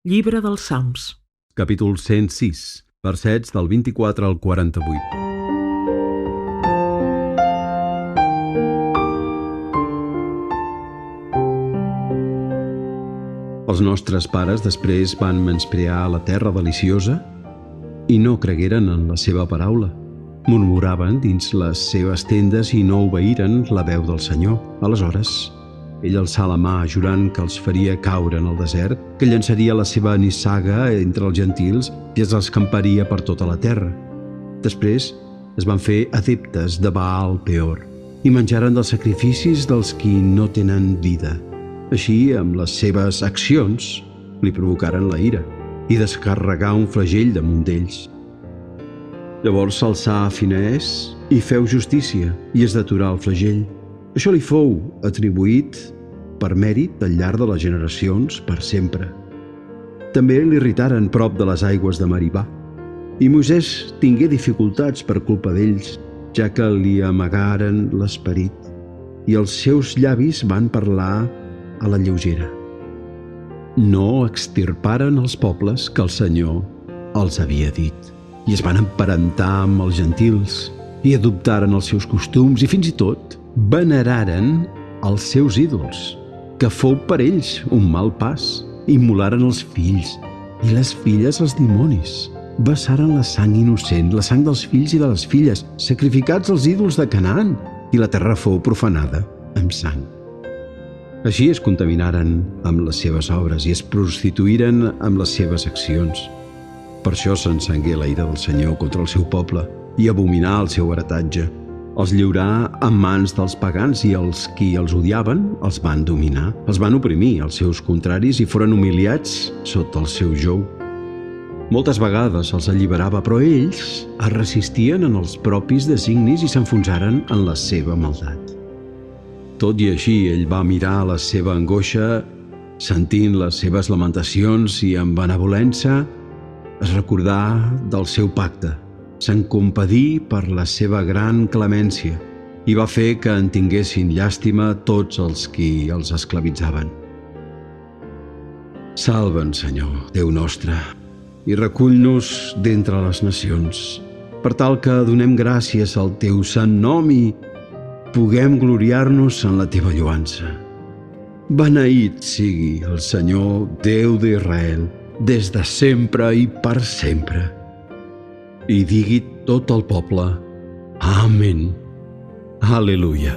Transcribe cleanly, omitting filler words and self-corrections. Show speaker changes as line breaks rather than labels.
Llibre dels Salms.
Capítol 106, versets del 24 al 48. Els nostres pares després van menysprear la terra deliciosa i no cregueren en la seva paraula. Murmuraven dins les seves tendes i no obeïren la veu del Senyor. Aleshores, ell alçà la mà jurant que els faria caure en el desert, que llançaria la seva nissaga entre els gentils i els escamparia per tota la terra. Després es van fer adeptes de Baal Peor i menjaren dels sacrificis dels qui no tenen vida. Així, amb les seves accions, li provocaren la ira i descarregar un flagell damunt d'ells. Llavors s'alçà Finehés i feu justícia i es deturà el flagell. Això li fou atribuït per mèrit al llarg de les generacions per sempre. També l'irritaren prop de les aigües de Meribà. I Moisès tingué dificultats per culpa d'ells, ja que li amagaren l'esperit, i els seus llavis van parlar a la lleugera. No extirparen els pobles que el Senyor els havia dit, i es van emparentar amb els gentils, i adoptaren els seus costums, i fins i tot veneraren els seus ídols, que fou per ells un mal pas. Immolaren els fills i les filles als dimonis. Vessaren la sang innocent, la sang dels fills i de les filles, sacrificats als ídols de Canaan, i la terra fou profanada amb sang. Així es contaminaren amb les seves obres i es prostituïren amb les seves accions. Per això s'encengué la ira del Senyor contra el seu poble i abominà el seu heretatge. Els lliurà en mans dels pagans i els qui els odiaven els van dominar. Els van oprimir els seus contraris i foren humiliats sota el seu jou. Moltes vegades els alliberava, però ells es resistien en els propis designis i s'enfonsaren en la seva maldat. Tot i així, ell va mirar la seva angoixa, sentint les seves lamentacions i amb benevolència es recordà del seu pacte. Se'n compadí per la seva gran clemència i va fer que en tinguessin llàstima tots els qui els esclavitzaven. Salva'n, Senyor, Déu nostre, i recull-nos d'entre les nacions, per tal que donem gràcies al teu sant nom i puguem gloriar-nos en la teva lloança. Beneït sigui el Senyor, Déu d'Israel, des de sempre i per sempre. I digui tot el poble: Amén. Aleluia.